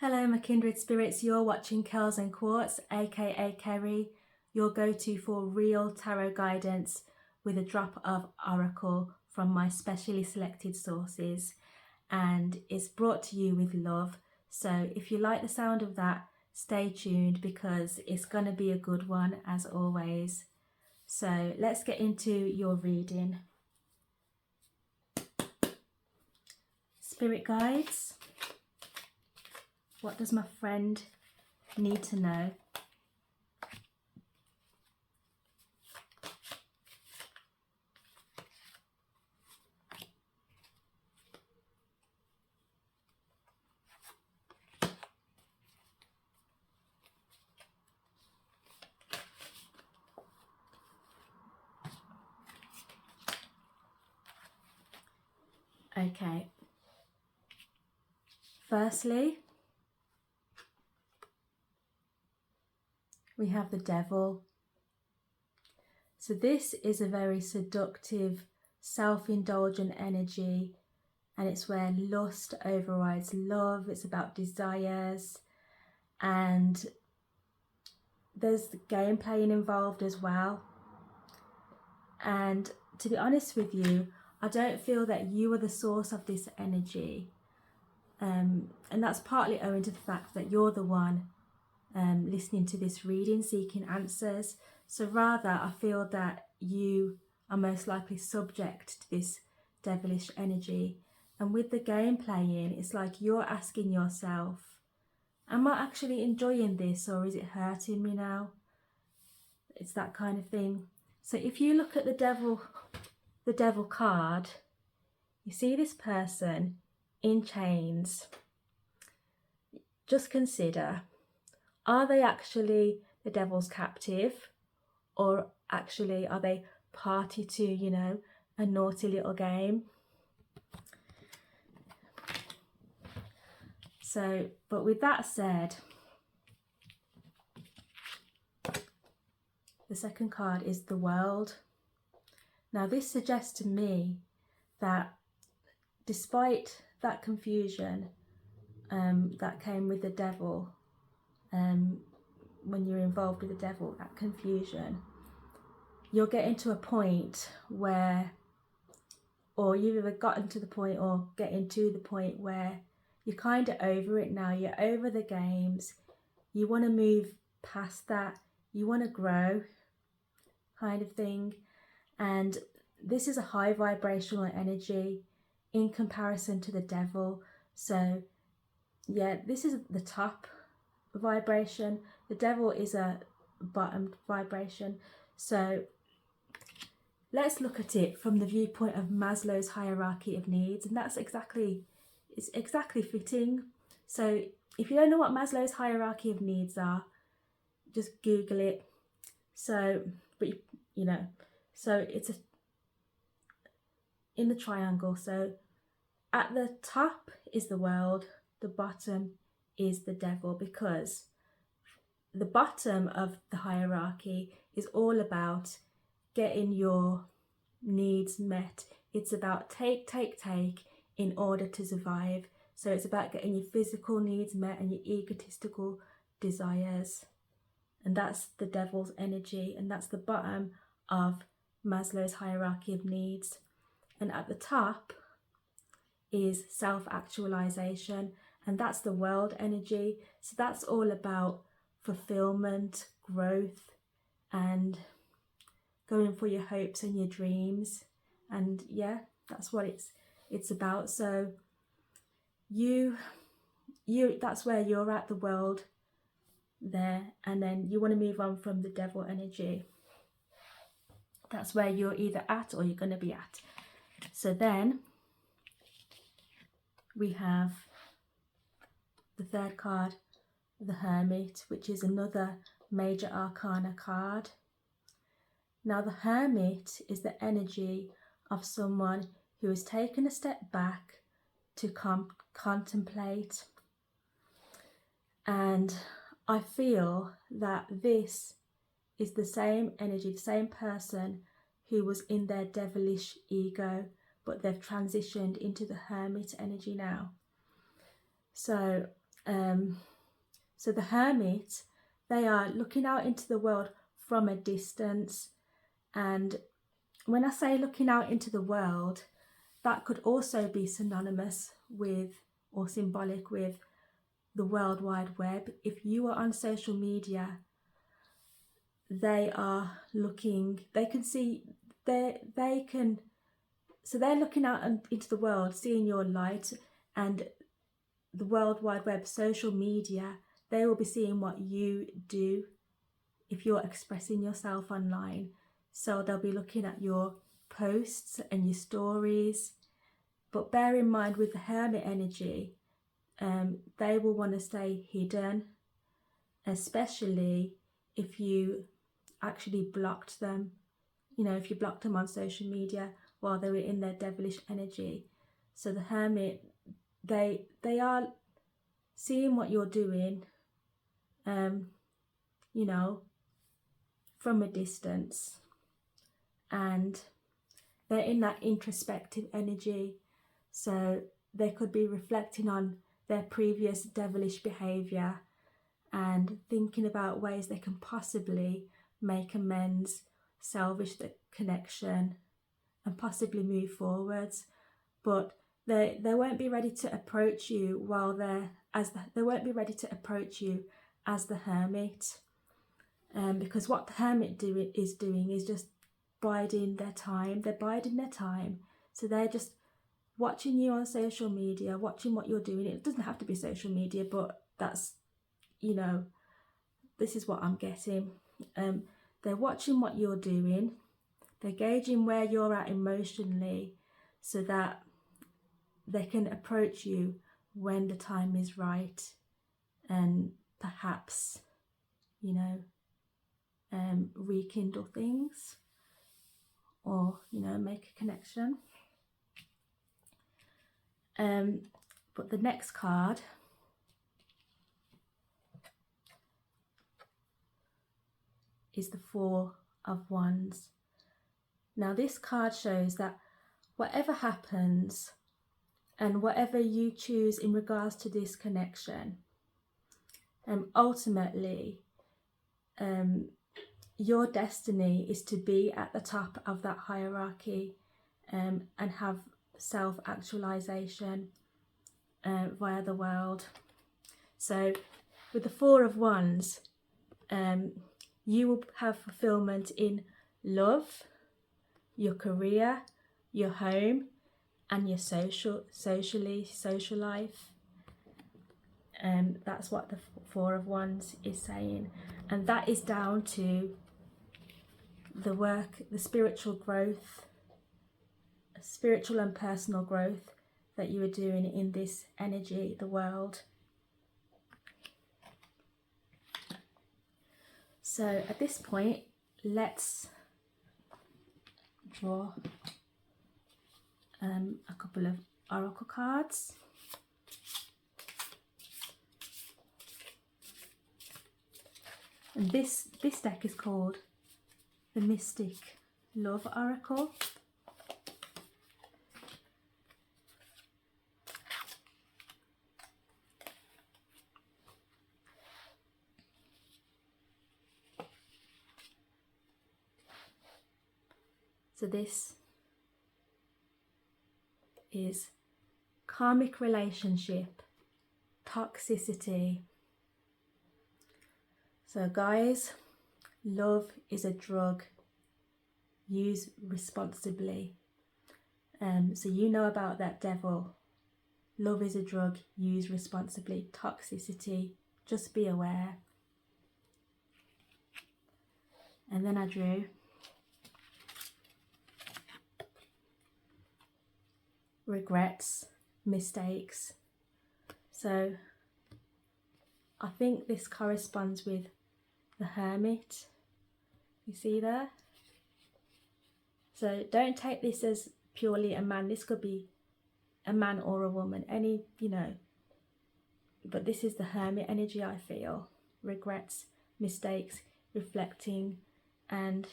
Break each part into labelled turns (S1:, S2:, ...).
S1: Hello my kindred spirits, you're watching Curls and Quartz, aka Kerry, your go-to for real tarot guidance with a drop of oracle from my specially selected sources, and it's brought to you with love. So if you like the sound of that, stay tuned because it's going to be a good one as always. So let's get into your reading. Spirit guides, what does my friend need to know? Okay. Firstly, we have the devil. So this is a very seductive, self-indulgent energy, and it's where lust overrides love. It's about desires, and there's game playing involved as well. And to be honest with you, I don't feel that you are the source of this energy, and that's partly owing to the fact that you're the one listening to this reading, seeking answers. So rather, I feel that you are most likely subject to this devilish energy. And with the game playing, it's like you're asking yourself, am I actually enjoying this, or is it hurting me now? It's that kind of thing. So if you look at the devil card, you see this person in chains. Just consider, are they actually the devil's captive, or actually are they party to, a naughty little game? So, but with that said, the second card is the World. Now this suggests to me that despite that confusion that came with the devil, when you're involved with the devil, that confusion, you're getting to a point where, or you've either gotten to the point or getting to the point where you're kind of over it now. You're over the games. You want to move past that. You want to grow, kind of thing. And this is a high vibrational energy in comparison to the devil. So yeah, this is the top vibration. The devil is a bottom vibration. So let's look at it from the viewpoint of Maslow's hierarchy of needs, and it's exactly fitting. So if you don't know what Maslow's hierarchy of needs are, just Google it. So, but so it's in the triangle. So at the top is the world, the bottom is the devil, because the bottom of the hierarchy is all about getting your needs met. It's about take in order to survive. So it's about getting your physical needs met and your egotistical desires. And that's the devil's energy, and that's the bottom of Maslow's hierarchy of needs. And at the top is self-actualization, and that's the world energy. So that's all about fulfillment, growth, and going for your hopes and your dreams. And yeah, that's what it's about. So you that's where you're at, the world there, and then you want to move on from the devil energy. That's where you're either at or you're going to be at. So then we have the third card, the Hermit, which is another major arcana card. Now the Hermit is the energy of someone who has taken a step back to contemplate. And I feel that this is the same energy, the same person who was in their devilish ego, but they've transitioned into the Hermit energy now. So So the hermit, they are looking out into the world from a distance. And when I say looking out into the world, that could also be synonymous with or symbolic with the World Wide Web. If you are on social media, they are looking, they can see, they can, so they're looking out into the world, seeing your light, and the World Wide Web, social media, they will be seeing what you do if you're expressing yourself online. So they'll be looking at your posts and your stories. But bear in mind, with the hermit energy, they will want to stay hidden, especially if you actually blocked them. You know, if you blocked them on social media while they were in their devilish energy. So the hermit, they are seeing what you're doing, you know, from a distance, and they're in that introspective energy. So they could be reflecting on their previous devilish behaviour and thinking about ways they can possibly make amends, salvage the connection, and possibly move forwards. But they won't be ready to approach you while they won't be ready to approach you as the hermit, because what the hermit is doing is just biding their time. They're biding their time, so they're just watching you on social media, watching what you're doing. It doesn't have to be social media, but that's, you know, this is what I'm getting. They're watching what you're doing. They're gauging where you're at emotionally, so that they can approach you when the time is right, and perhaps, you know, rekindle things, or, you know, make a connection. But the next card is the Four of Wands. Now this card shows that whatever happens and whatever you choose in regards to this connection, ultimately your destiny is to be at the top of that hierarchy, and have self-actualization via the world. So with the Four of Wands, you will have fulfillment in love, your career, your home, and your social life. That's what the Four of Wands is saying, and that is down to the work, the spiritual growth, spiritual and personal growth that you are doing in this energy, the world. So at this point, let's draw a couple of oracle cards. And this deck is called the Mystic Love Oracle. So this is karmic relationship, toxicity. So guys, love is a drug. Use responsibly. So you know about that devil. Love is a drug. Use responsibly. Toxicity. Just be aware. And then I drew regrets, mistakes. So I think this corresponds with the Hermit. You see there? So don't take this as purely a man. This could be a man or a woman, any, you know. But this is the Hermit energy, I feel. Regrets, mistakes, reflecting, and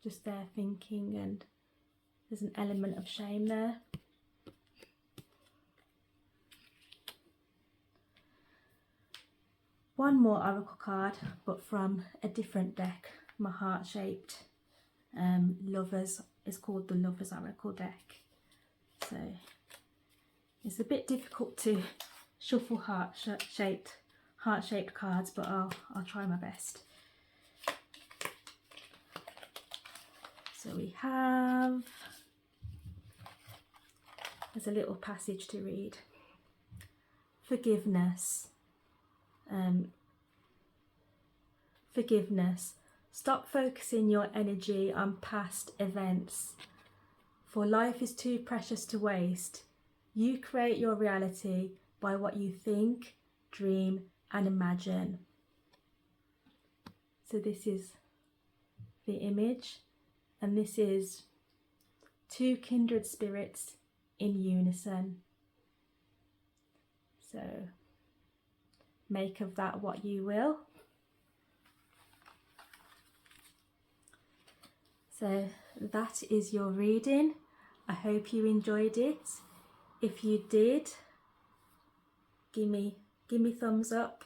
S1: just there thinking, and there's an element of shame there. one more oracle card, but from a different deck, my heart-shaped lovers. It's called the Lovers Oracle deck. So it's a bit difficult to shuffle heart-shaped cards, but I'll try my best. So we have, there's a little passage to read. Forgiveness. Forgiveness. Stop focusing your energy on past events, for life is too precious to waste. You create your reality by what you think, dream, and imagine. So this is the image, and this is two kindred spirits in unison. So make of that what you will. So that is your reading. I hope you enjoyed it. If you did, give me thumbs up.